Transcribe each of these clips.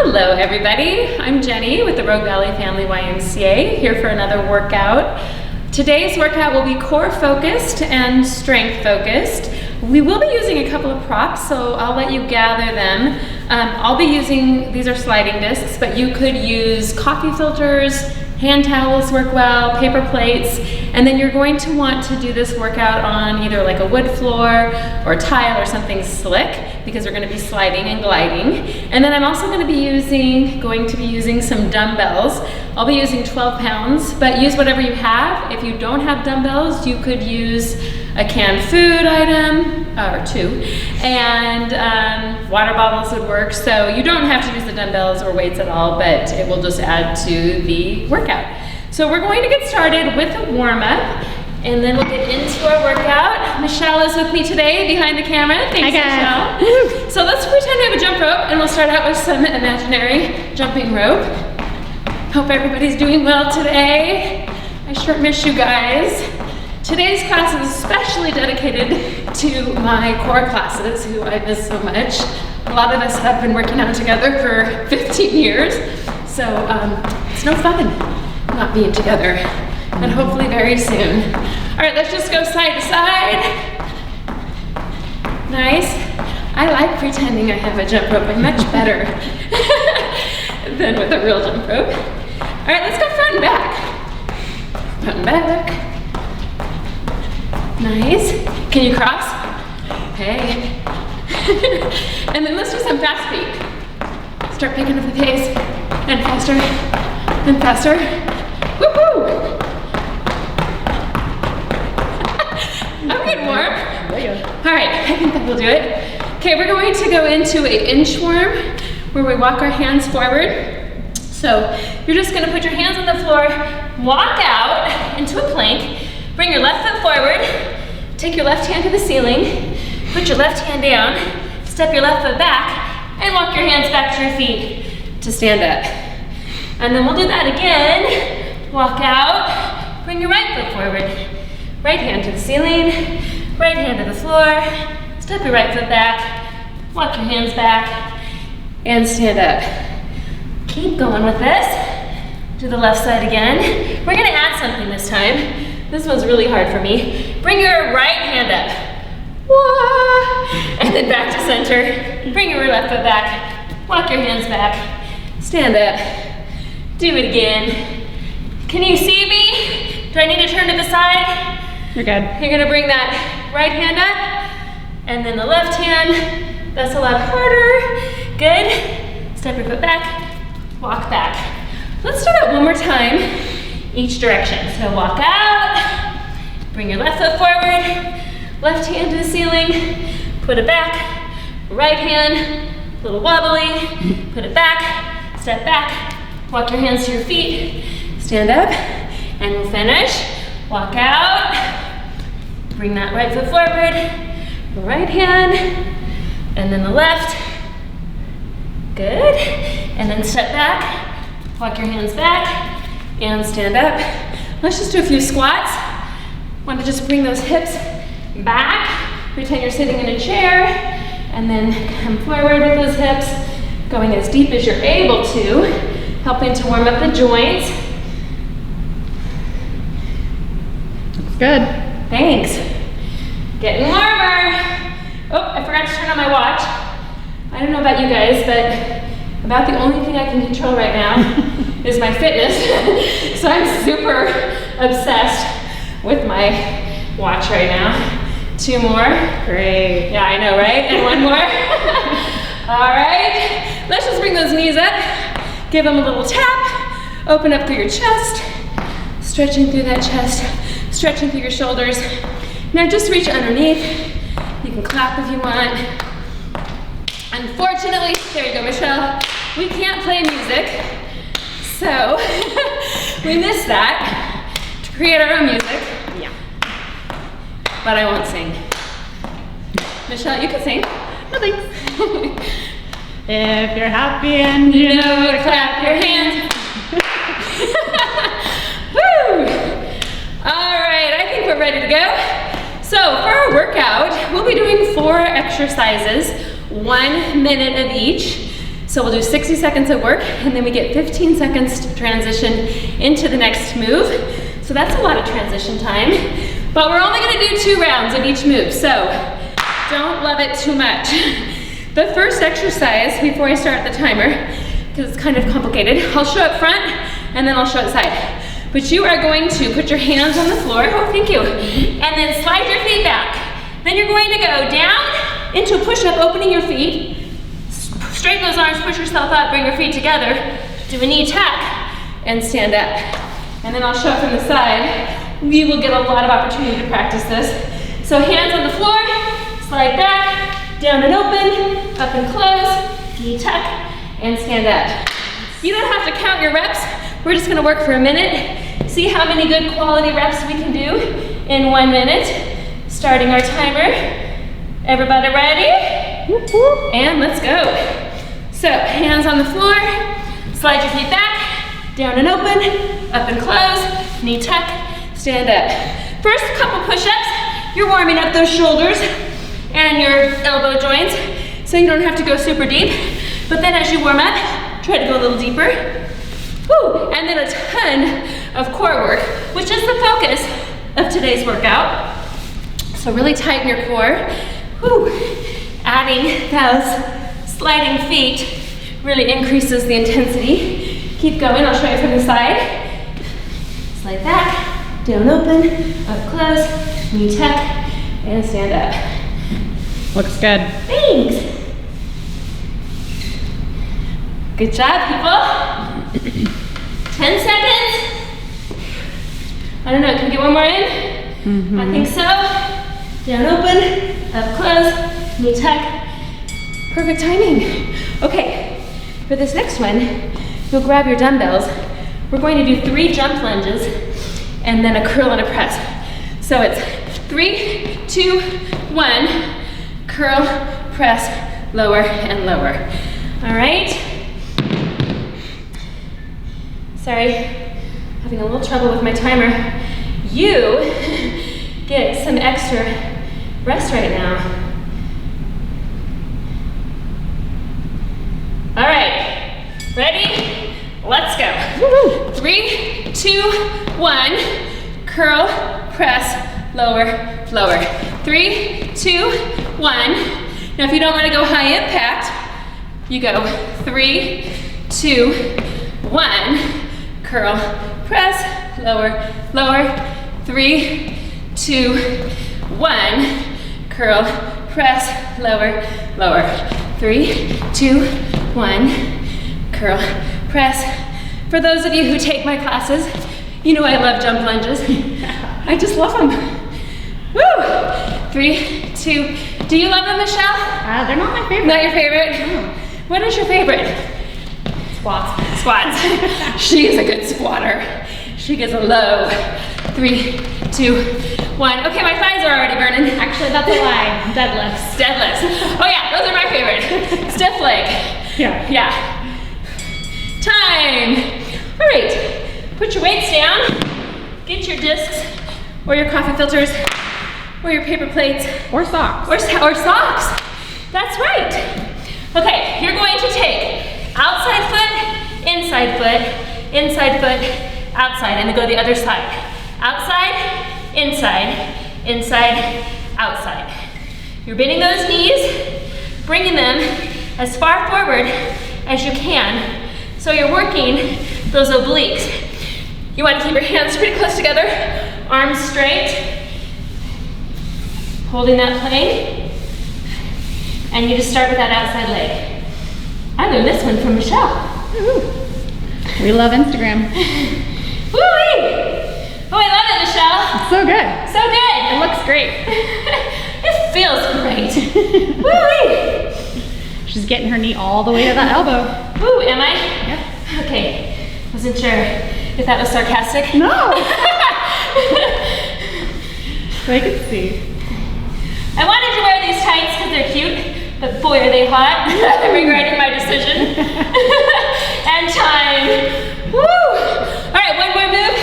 Hello everybody, I'm Jenny with the Rogue Valley Family YMCA, here for another workout. Today's workout will be core focused and strength focused. We will be using a couple of props, so I'll let you gather them. I'll be using, these are sliding discs, but you could use coffee filters, hand towels work well, paper plates, and then you're going to want to do this workout on either like a wood floor or tile or something slick, because we're going to be sliding and gliding. And then I'm also going to be using some dumbbells. I'll be using 12 pounds, but use whatever you have. If you don't have dumbbells, you could use a canned food item, or two, and water bottles would work. So you don't have to use the dumbbells or weights at all, but it will just add to the workout. So we're going to get started with a warm-up, and then we'll get into our workout. Michelle is with me today behind the camera. Thanks, Michelle. So let's pretend we have a jump rope, and we'll start out with some imaginary jumping rope. Hope everybody's doing well today. I sure miss you guys. Today's class is especially dedicated to my core classes, who I miss so much. A lot of us have been working out together for 15 years, so it's no fun not being together, and hopefully very soon. All right, let's just go side to side. Nice. I like pretending I have a jump rope. I'm much better than with a real jump rope. All right, let's go front and back. Front and back. Nice. Can you cross? Hey. And then let's do some fast feet. Start picking up the pace, and faster, and faster. Woohoo! I'm getting warm. All right, I think that will do it. Okay, we're going to go into an inchworm where we walk our hands forward. So you're just gonna put your hands on the floor, walk out into a plank, bring your left foot forward, take your left hand to the ceiling, put your left hand down, step your left foot back, and walk your hands back to your feet to stand up. And then we'll do that again. Walk out, bring your right foot forward, right hand to the ceiling, right hand to the floor, step your right foot back, walk your hands back, and stand up. Keep going with this. Do the left side again. We're gonna add something this time. This one's really hard for me. Bring your right hand up. Whoa. And then back to center. Bring your left foot back. Walk your hands back. Stand up. Do it again. Can you see me? Do I need to turn to the side? You're good. You're gonna bring that right hand up, and then the left hand. That's a lot harder. Good. Step your foot back, walk back. Let's do that one more time, each direction. So walk out, bring your left foot forward, left hand to the ceiling, put it back, right hand, a little wobbly, put it back, step back, walk your hands to your feet, stand up, and we'll finish. Walk out, bring that right foot forward, right hand, and then the left. Good. And then step back, walk your hands back, and stand up. Let's just do a few squats. Want to just bring those hips back, pretend you're sitting in a chair, and then come forward with those hips, going as deep as you're able to, helping to warm up the joints. Good. Thanks. Getting warmer. Oh, I forgot to turn on my watch. I don't know about you guys, but about the only thing I can control right now is my fitness. So I'm super obsessed with my watch right now. 2 more. Great. Yeah, I know, right? And 1 more. All right. Let's just bring those knees up. Give them a little tap. Open up through your chest. Stretching through that chest. Stretching through your shoulders. Now just reach underneath. You can clap if you want. Unfortunately, there you go, Michelle, we can't play music, so we missed that to create our own music. Yeah. But I won't sing. Michelle, you can sing. No thanks. If you're happy and you know to clap your hands. Woo! All right, I think we're ready to go. So for our workout, we'll be doing 4 exercises, 1 minute of each. So So we'll do 60 seconds of work, and then we get 15 seconds to transition into the next move. So that's a lot of transition time. But we're only gonna do 2 rounds of each move, so don't love it too much. The first exercise, before I start the timer, because it's kind of complicated, I'll show up front, and then I'll show it side. But you are going to put your hands on the floor, oh thank you, and then slide your feet back. Then you're going to go down into a push-up, opening your feet, straighten those arms, push yourself up, bring your feet together, do a knee tuck, and stand up. And then I'll show it from the side. You will get a lot of opportunity to practice this. So hands on the floor, slide back, down and open, up and close, knee tuck, and stand up. You don't have to count your reps. We're just gonna work for a minute, see how many good quality reps we can do in 1 minute. Starting our timer. Everybody ready? And let's go. So, hands on the floor, slide your feet back, down and open, up and close, knee tuck, stand up. First couple push-ups, you're warming up those shoulders and your elbow joints, so you don't have to go super deep. But then as you warm up, try to go a little deeper. Woo! And then a ton of core work, which is the focus of today's workout. So really tighten your core. Woo! Adding those sliding feet really increases the intensity. Keep going, I'll show you from the side. Slide back, down open, up close, knee tuck, and stand up. Looks good. Thanks. Good job, people. 10 seconds. I don't know, can we get one more in? I think so. Down open, up close, knee tuck. Perfect timing. Okay, for this next one, you'll grab your dumbbells. We're going to do 3 jump lunges and then a curl and a press. So it's 3, 2, 1, curl, press, lower and lower. All right? Sorry, having a little trouble with my timer. You get some extra rest right now. All right, ready? Let's go. 3, 2, 1, curl, press, lower, lower. 3, 2, 1. Now if you don't want to go high impact, you go 3, 2, 1, curl, press, lower, lower. 3, 2, 1, curl, press, lower, lower. 3, 2, 1, curl, press. For those of you who take my classes, you know I love jump lunges. I just love them. Woo! 3, 2, do you love them, Michelle? They're not my favorite. Not your favorite? No. What is your favorite? Squats. Squats. She is a good squatter. She gets a low. 3, 2, 1. Okay, my thighs are already burning. Actually, that's a lie. Deadlifts. Deadlifts. Oh yeah, those are my favorite. Stiff leg. Yeah. Yeah. Time. All right, put your weights down. Get your discs or your coffee filters or your paper plates. Or socks. Or socks. That's right. Okay, you're going to take outside foot, inside foot, inside foot, outside, and then go the other side. Outside, inside, inside, outside. You're bending those knees, bringing them as far forward as you can. So you're working those obliques. You want to keep your hands pretty close together, arms straight, holding that plank, and you just start with that outside leg. I learned this one from Michelle. We love Instagram. Woo-wee! Oh, I love it, Michelle. It's so good. So good. It looks great. It feels great. Woo-wee! She's getting her knee all the way to that elbow. Woo, am I? Yep. Okay, wasn't sure if that was sarcastic. No. I can see. I wanted to wear these tights because they're cute, but boy are they hot. I'm regretting my decision. And time. Woo! All right, one more move,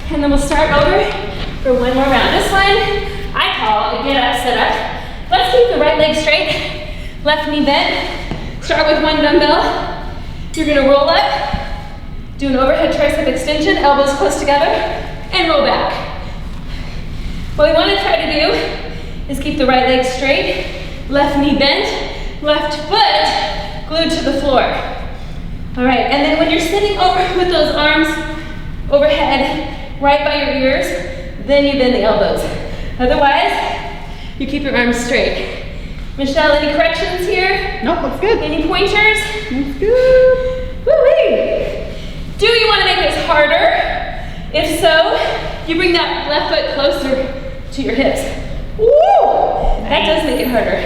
and then we'll start over for one more round. This one I call a get up, sit up. Let's keep the right leg straight, left knee bent. Start with one dumbbell. You're gonna roll up, do an overhead tricep extension, elbows close together, and roll back. What we wanna try to do is keep the right leg straight, left knee bent, left foot glued to the floor. All right, and then when you're sitting over with those arms overhead, right by your ears, then you bend the elbows. Otherwise, you keep your arms straight. Michelle, any corrections here? Nope, looks good. Any pointers? Looks good. Woo-wee! Do you want to make this harder? If so, you bring that left foot closer to your hips. Woo! That does make it harder.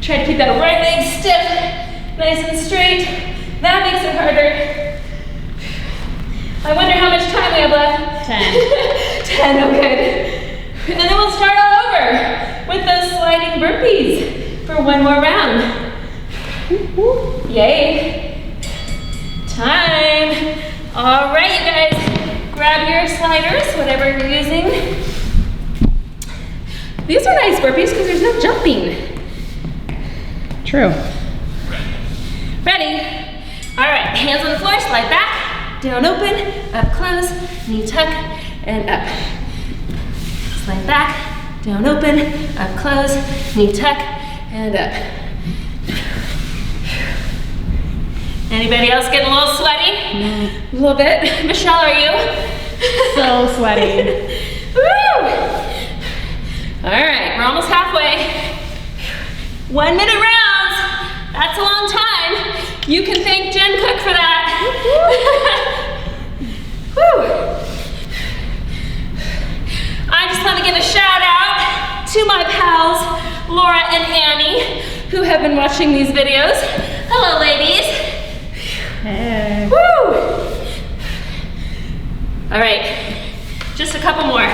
Try to keep that right leg stiff, nice and straight. That makes it harder. I wonder how much time we have left. 10. 10, oh good. And then we'll start all over with those sliding burpees for one more round. Yay. Time. All right, you guys, grab your sliders, whatever you're using. These are nice burpees because there's no jumping. True. Ready? All right, hands on the floor, slide back, down open, up close, knee tuck, and up. Slide back, down open, up close, knee tuck, and up. Anybody else getting a little sweaty? No. A little bit. Michelle, are you? So sweaty. Woo! All right, we're almost halfway. 1 minute rounds. That's a long time. You can thank Jen Cook for that. Woo! I just want to give a shout out to my pals, Laura and Annie, who have been watching these videos. Hello, ladies. Hey. Woo! All right, just a couple more.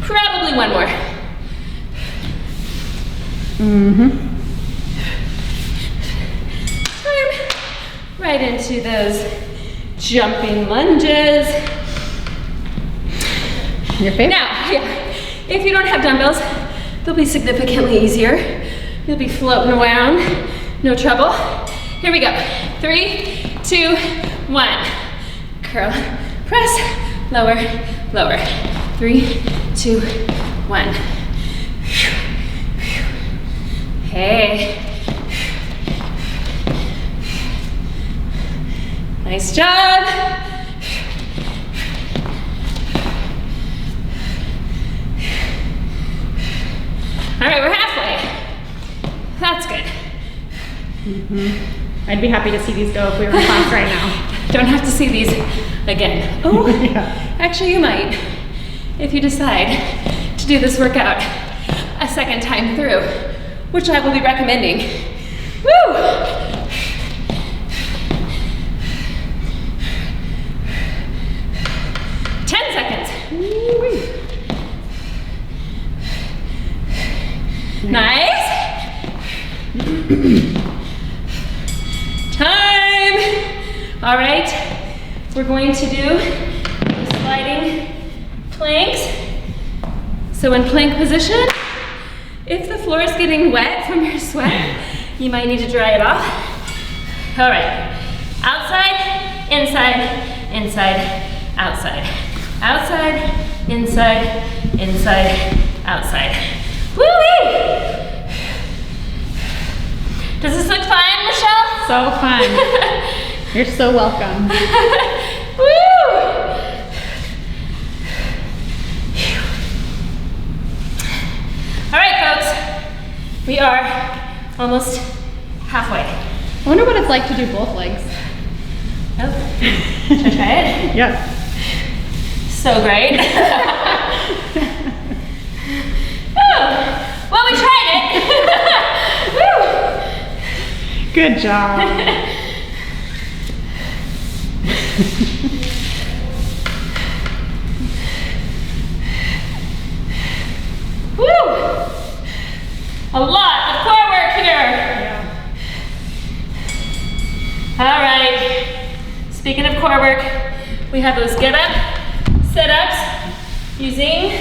Probably one more. Time. Right into those jumping lunges. Your favorite? Now, if you don't have dumbbells, they'll be significantly easier. You'll be floating around, no trouble. Here we go. 3, 2, 1. Curl, press, lower, lower. 3, 2, 1. Hey. Nice job. All right, we're halfway. That's good. I'd be happy to see these go if we were in class right now. Don't have to see these again. Oh, Yeah. actually you might, if you decide to do this workout a second time through, which I will be recommending. Woo! Nice. Time. All right, we're going to do sliding planks. So in plank position, if the floor is getting wet from your sweat, you might need to dry it off. All right, outside, inside, inside, outside. Outside, inside, inside, outside. Woo-wee! Does this look fun, Michelle? So fun. You're so welcome. Woo! All right, folks. We are almost halfway. I wonder what it's like to do both legs. Oh, should I try it? Yep. So great. Oh, well, we tried it. Woo! Good job. Woo! A lot of core work here. Yeah. All right. Speaking of core work, we have those get up, sit-ups using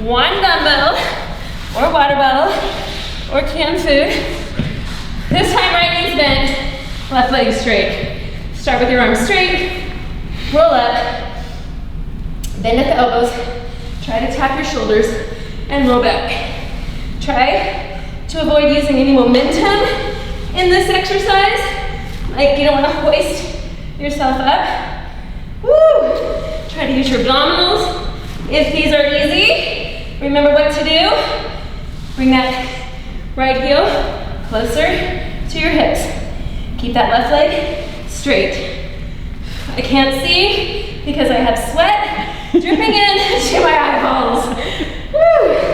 one dumbbell or water bottle or canned food This time, right knee's bent, left leg straight. Start with your arms straight, roll up, bend at the elbows, try to tap your shoulders, and roll back. Try to avoid using any momentum in this exercise. Like you don't want to hoist yourself up. Woo! Try to use your abdominals if these are easy. Remember what to do. Bring that right heel closer to your hips. Keep that left leg straight. I can't see because I have sweat dripping into my eyeballs. Woo!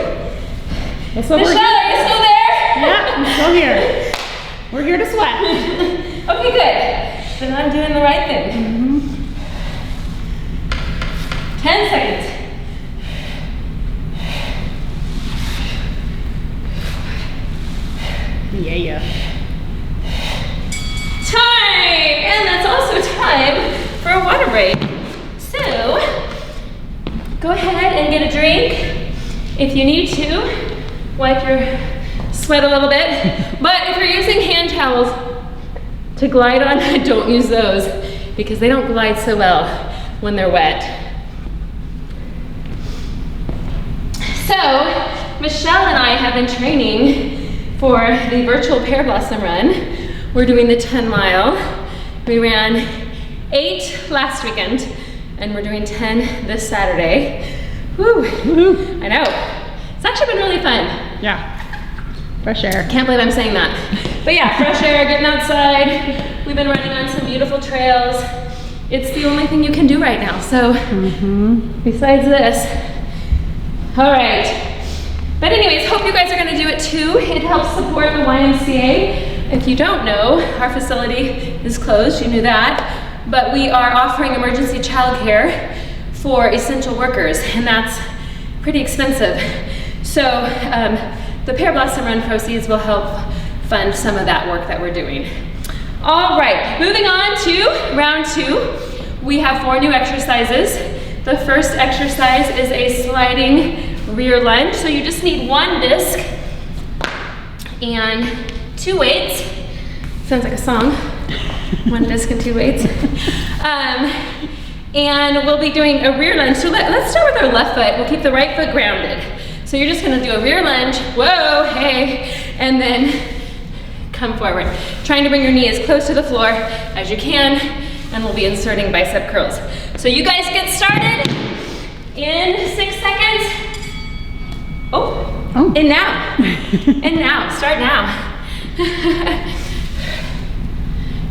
Michelle, are you still there? Yeah, I'm still here. We're here to sweat. Okay, good. Then I'm doing the right thing. 10 seconds. Yeah. Time! And that's also time for a water break. So, go ahead and get a drink if you need to. Wipe your sweat a little bit. But if you're using hand towels to glide on, don't use those because they don't glide so well when they're wet. So, Michelle and I have been training for the virtual Pear Blossom Run. We're doing the 10 mile. We ran 8 last weekend and we're doing 10 this Saturday. Woo! I know. It's actually been really fun. Yeah. Fresh air. Can't believe I'm saying that. But yeah, fresh air, getting outside. We've been running on some beautiful trails. It's the only thing you can do right now. So besides this. All right. But anyways, hope you guys are gonna do it too. It helps support the YMCA. If you don't know, our facility is closed, you knew that. But we are offering emergency childcare for essential workers, and that's pretty expensive. So the Pear Blossom Run proceeds will help fund some of that work that we're doing. All right, moving on to round 2. We have 4 new exercises. The first exercise is a sliding rear lunge. So you just need 1 disc and 2 weights. Sounds like a song. 1 disc and 2 weights. And we'll be doing a rear lunge. So let's start with our left foot. We'll keep the right foot grounded. So you're just gonna do a rear lunge, whoa, hey, and then come forward. Trying to bring your knee as close to the floor as you can, and we'll be inserting bicep curls. So you guys get started in 6 seconds. Oh. And now, and now, start now.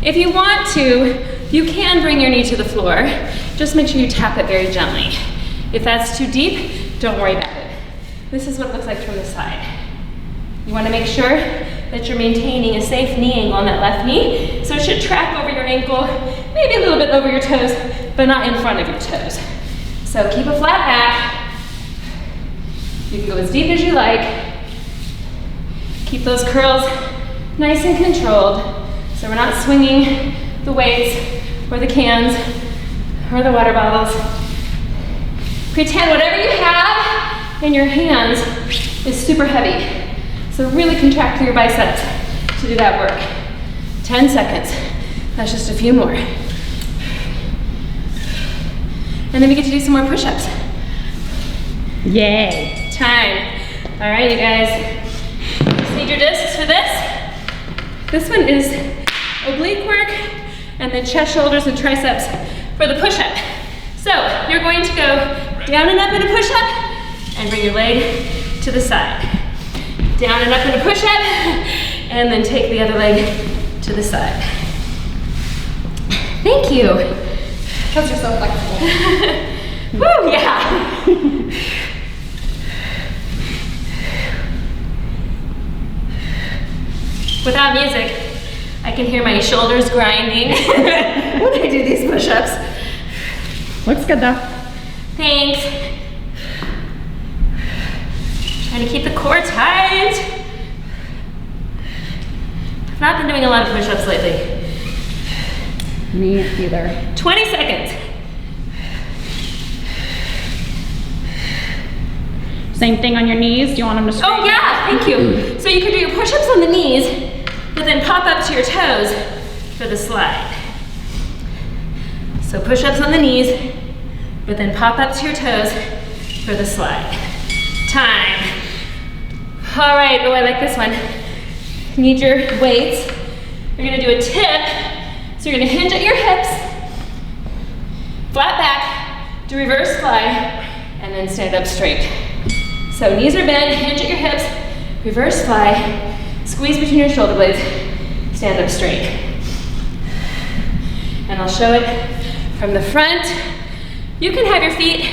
If you want to, you can bring your knee to the floor. Just make sure you tap it very gently. If that's too deep, don't worry about it. This is what it looks like from the side. You want to make sure that you're maintaining a safe knee angle on that left knee. So it should track over your ankle, maybe a little bit over your toes, but not in front of your toes. So keep a flat back. You can go as deep as you like. Keep those curls nice and controlled. So we're not swinging the weights or the cans or the water bottles. Pretend whatever you have in your hands is super heavy. So really contract through your biceps to do that work. 10 seconds. That's just a few more. And then we get to do some more push-ups. Yay. Time. All right, you guys. Just need your discs for this. This one is oblique work, and then chest, shoulders, and triceps for the push-up. So you're going to go down and up in a push-up, and bring your leg to the side. Down and up in a push-up, and then take the other leg to the side. Thank you. Because you're so flexible. Woo, yeah. Without music, I can hear my shoulders grinding when I do these push-ups. Looks good though. Thanks. Trying to keep the core tight. I've not been doing a lot of push-ups lately. Me either. 20 seconds. Same thing on your knees. Do you want them to straighten? Oh yeah, thank you. So you can do your push-ups on the knees, but then pop up to your toes for the slide. So push-ups on the knees, but then pop up to your toes for the slide. Time. All right, oh, I like this one. Need your weights. You're gonna do a tip. So you're gonna hinge at your hips, flat back, do reverse fly, and then stand up straight. So knees are bent, hinge at your hips, reverse fly, squeeze between your shoulder blades, stand up straight. And I'll show it from the front. You can have your feet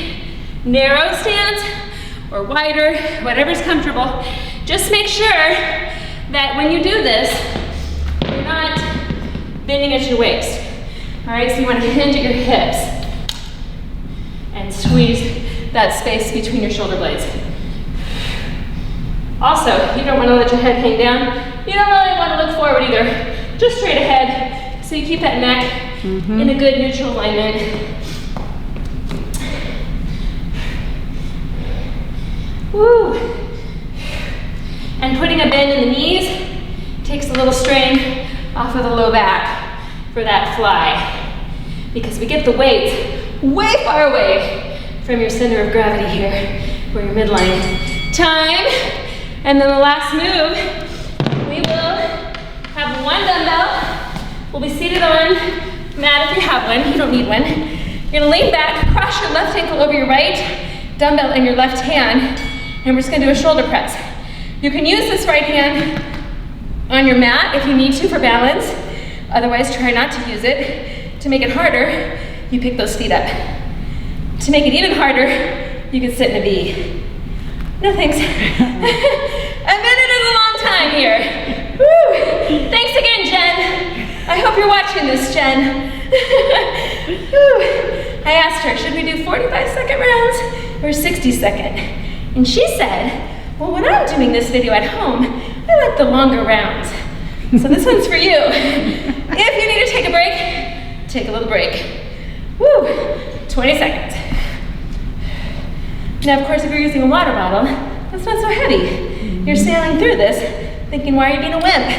narrow stance or wider, whatever's comfortable. Just make sure that when you do this, you're not bending at your waist. All right, so you want to hinge at your hips and squeeze that space between your shoulder blades. Also, you don't want to let your head hang down. You don't really want to look forward either. Just straight ahead, so you keep that neck in a good neutral alignment. Woo! And putting a bend in the knees takes a little strain off of the low back for that fly, because we get the weight way far away from your center of gravity here, or your midline. Time, and then the last move, we will have one dumbbell. We'll be seated on mat if you have one. You don't need one. You're gonna lean back, cross your left ankle over your right dumbbell in your left hand, and we're just gonna do a shoulder press. You can use this right hand on your mat if you need to for balance. Otherwise, try not to use it. To make it harder, you pick those feet up. To make it even harder, you can sit in a V. No thanks. A minute is a long time here. Woo. Thanks again, Jen. I hope you're watching this, Jen. Woo. I asked her, should we do 45-second rounds or 60-second? And she said, well, when I'm doing this video at home, I like the longer rounds. So this one's for you. If you need to take a break, take a little break. Woo, 20 seconds. Now, of course, if you're using a water bottle, that's not so heavy. You're sailing through this, thinking, why are you being a wimp?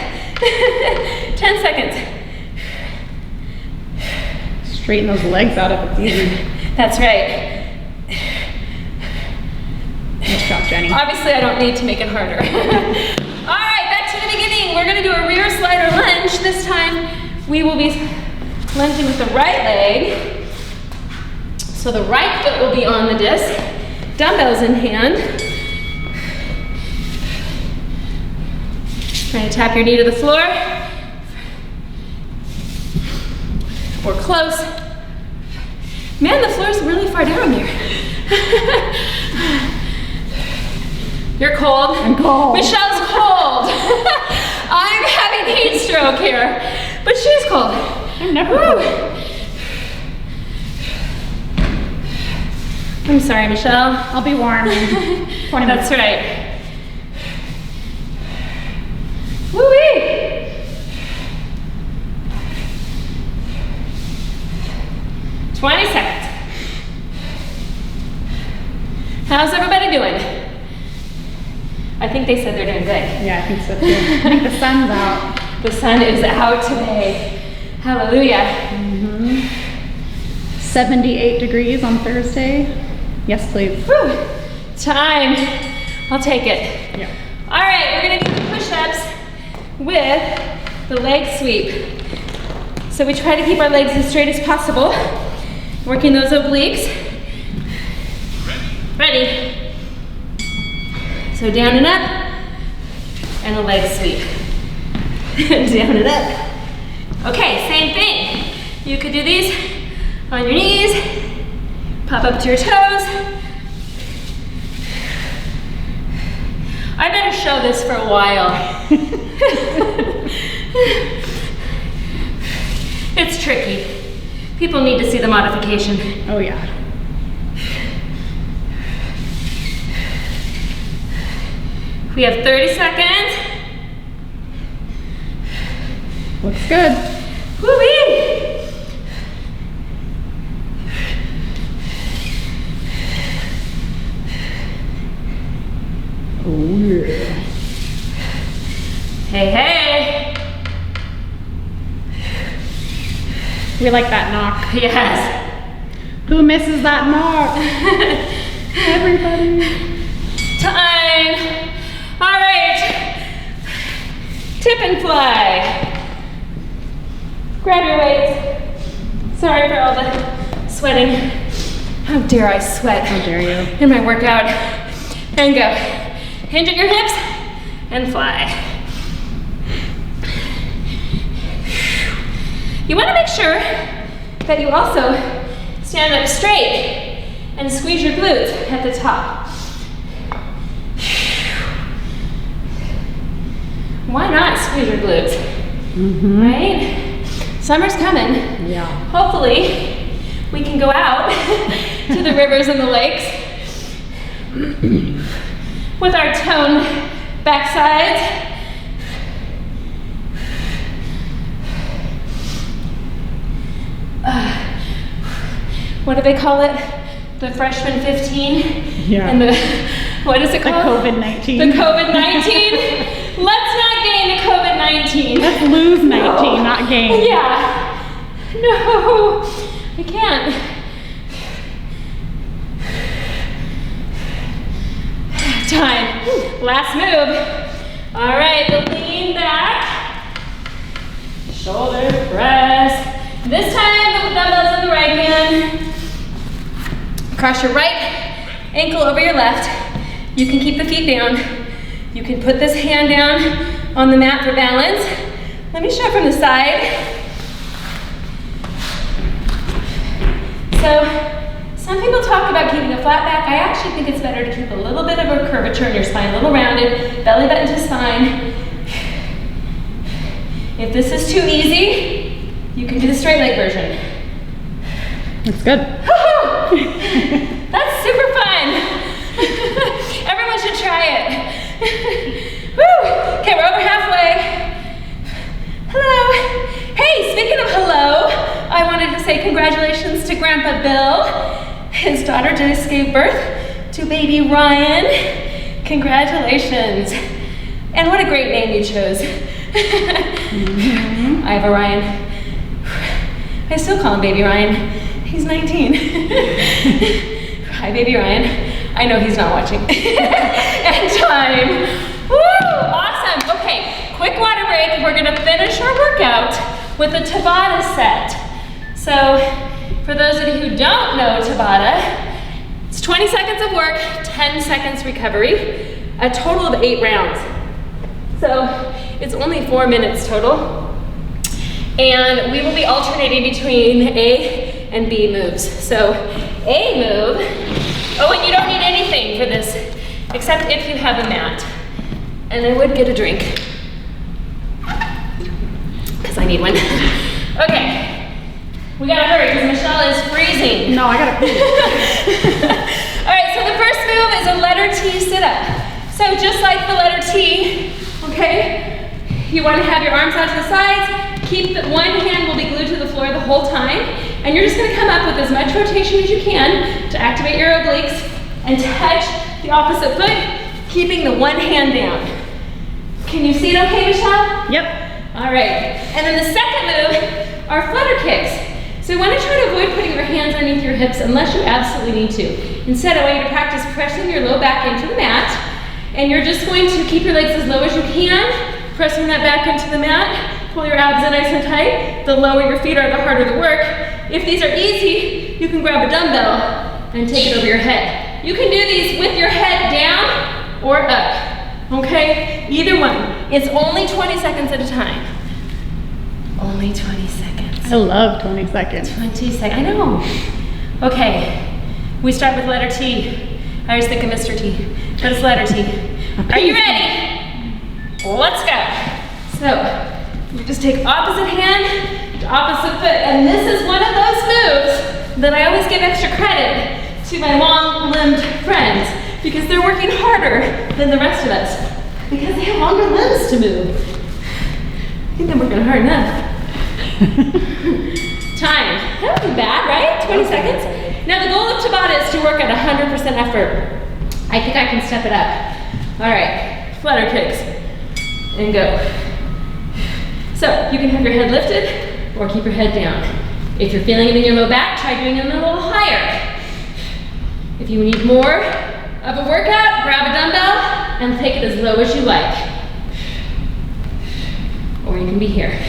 10 seconds. Straighten those legs out if it's easy. That's right. Nice job, Jenny. Obviously, I don't need to make it harder. All right, back to the beginning. We're gonna do a rear slider lunge. This time, we will be lunging with the right leg. So the right foot will be on the disc, dumbbells in hand. Trying to tap your knee to the floor. Or close. Man, the floor is really far down there. You're cold? I'm cold. Michelle's cold. I'm having heat stroke here, but she's cold. I'm never cold. I'm sorry, Michelle. I'll be warm in 20 minutes. That's right. Woo-wee! 20 seconds. How's everybody doing? I think they said they're doing good. Yeah, I think so too. I think the sun's out. The sun is out today. Hallelujah. 78 degrees on Thursday. Yes, please. Whew. Time. I'll take it. Yeah. All right, we're gonna do the push-ups with the leg sweep. So we try to keep our legs as straight as possible, working those obliques. Ready. So down and up, and a leg sweep. Down and up. Okay, same thing. You could do these on your knees, pop up to your toes. I better show this for a while. It's tricky. People need to see the modification. Oh yeah. We have 30 seconds. Looks good. Woo-wee! Oh yeah. Hey, hey! We like that knock. Yes. Who misses that knock? Everybody. Time. All right. Tip and fly. Grab your weights. Sorry for all the sweating. How dare I sweat? How dare you? In my workout. And go. Hinge at your hips and fly. You want to make sure that you also stand up straight and squeeze your glutes at the top. Why not squeeze your glutes? Right? Summer's coming. Yeah. Hopefully, we can go out to the rivers and the lakes with our toned backsides. What do they call it? The freshman 15? Yeah. And the, what is it The called? COVID-19. The COVID-19? Let's not gain the COVID-19. Let's lose 19, not gain. Yeah. No, I can't. Time. Last move. All right, the lean back. Shoulder press. This time the dumbbells in the right hand. Cross your right ankle over your left. You can keep the feet down. You can put this hand down on the mat for balance. Let me show it from the side. So, some people talk about keeping a flat back. I actually think it's better to keep a little bit of a curvature in your spine, a little rounded, belly button to spine. If this is too easy, you can do the straight leg version. That's good. That's super fun. Everyone should try it. Woo. Okay, we're over halfway. Hello. Hey, speaking of hello, I wanted to say congratulations to Grandpa Bill. His daughter just gave birth to baby Ryan. Congratulations. And what a great name you chose. I have a Ryan. I still call him baby Ryan. He's 19. Hi, baby Ryan. I know he's not watching. And time. Woo! Awesome. Okay, quick water break. We're gonna finish our workout with a Tabata set. So, for those of you who don't know Tabata, it's 20 seconds of work, 10 seconds recovery, a total of 8 rounds. So, it's only 4 minutes total. And we will be alternating between A and B moves. So A move, oh, and you don't need anything for this, except if you have a mat. And I would get a drink, because I need one. Okay, we gotta hurry, because Michelle is freezing. No, I gotta pee. All right, so the first move is a letter T sit-up. So just like the letter T, okay, you wanna have your arms out to the sides. Keep the one hand will be glued to the floor the whole time, and you're just gonna come up with as much rotation as you can to activate your obliques and touch the opposite foot, keeping the one hand down. Can you see it okay, Michelle? Yep. All right, and then the second move are flutter kicks. So you wanna try to avoid putting your hands underneath your hips unless you absolutely need to. Instead, I want you to practice pressing your low back into the mat, and you're just going to keep your legs as low as you can, pressing that back into the mat. Pull your abs in nice and tight. The lower your feet are, the harder the work. If these are easy, you can grab a dumbbell and take it over your head. You can do these with your head down or up, okay? Either one. It's only 20 seconds at a time. Only 20 seconds. I love 20 seconds. 20 seconds, I know. Okay, we start with letter T. I always think of Mr. T, but it's letter T. Are you ready? Let's go. So, you just take opposite hand to opposite foot, and this is one of those moves that I always give extra credit to my long-limbed friends, because they're working harder than the rest of us, because they have longer limbs to move. I think I'm working hard enough. Time. That wasn't bad, right? 20 seconds. Now the goal of Tabata is to work at 100% effort. I think I can step it up. All right, flutter kicks, and go. So you can have your head lifted or keep your head down. If you're feeling it in your low back, try doing it a little higher. If you need more of a workout, grab a dumbbell and take it as low as you like. Or you can be here.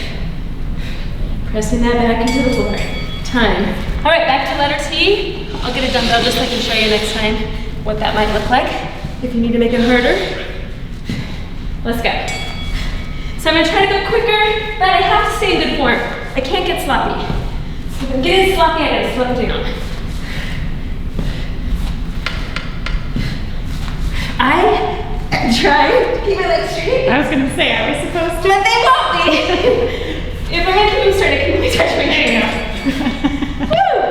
Pressing that back into the floor. Time. All right, back to letter T. I'll get a dumbbell just so I can show you next time what that might look like. If you need to make it harder. Let's go. So I'm gonna try to go quicker, but I have to stay in good form. I can't get sloppy. So if I'm getting sloppy, I gotta slow down. I am trying to keep my legs straight. I was going to say, are we supposed to? But they won't be. If I'm gonna keep them straight, I can only touch my shoe. Woo!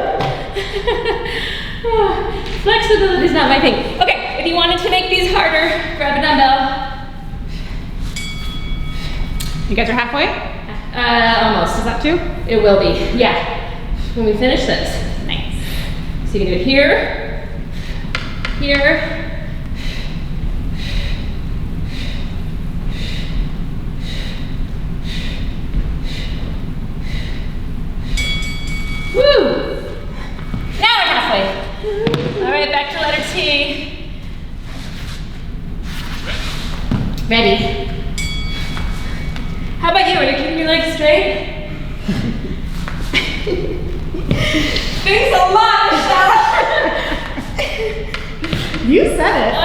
Flexibility is not my thing. Okay, if you wanted to make these harder, grab a dumbbell. You guys are halfway? Almost. Is that 2? It will be, yeah. When we finish this. Nice. So you can do it here, here. Woo! Now we're halfway. All right, back to letter T. Ready? How about you? Are you keeping your legs straight? Thanks a lot, Michelle. You said it. I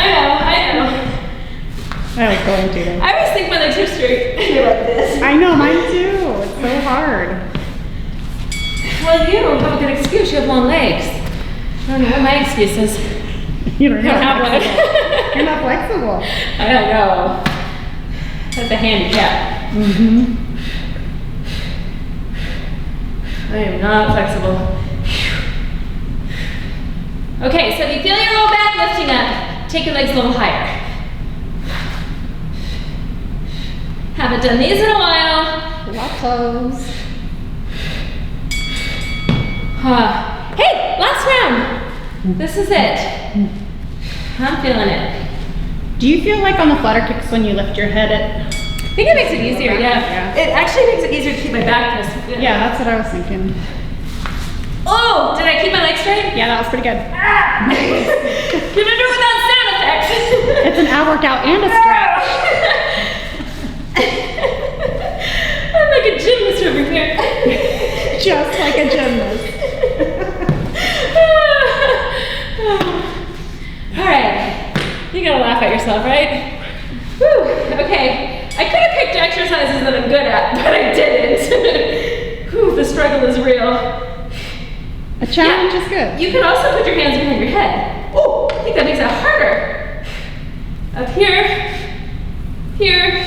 know. I was going to. I always think my legs are straight. You're like this. I know, mine too. It's so hard. Well, you don't have a good excuse. You have long legs. I don't know what my excuse is. You don't I don't have one. You're not flexible. I don't know. That's a handicap. Mm-hmm. I am not flexible. Okay, so if you feel your low back lifting up, take your legs a little higher. Haven't done these in a while. Latos. Hey, last round. This is it. I'm feeling it. Do you feel like on the flutter kicks when you lift your head, I think it makes it easier, yeah. Yeah. It actually makes it easier to keep my back pressed. Yeah, that's what I was thinking. Oh, did I keep my legs straight? Yeah, that was pretty good. Ah! Gonna do it without sound effects. It's an ab workout and a stretch. I'm like a gymnast over here. Just like a gymnast. All right, you gotta laugh at yourself, right? Whew, okay. I could have picked exercises that I'm good at, but I didn't. Whew, the struggle is real. A challenge is good. You can also put your hands behind your head. Oh, I think that makes it harder. Up here, here.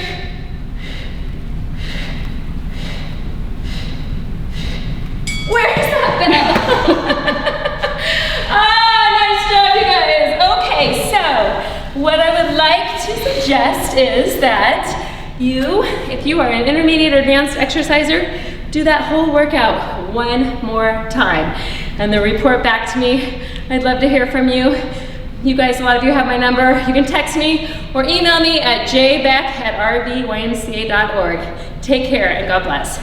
Where's that bell? Nice job, you guys. Okay, so what I would like to suggest is that if you are an intermediate or advanced exerciser, do that whole workout one more time and then report back to me. I'd love to hear from you. You guys, a lot of you have my number. You can text me or email me at jbeck@rbymca.org. Take care and God bless.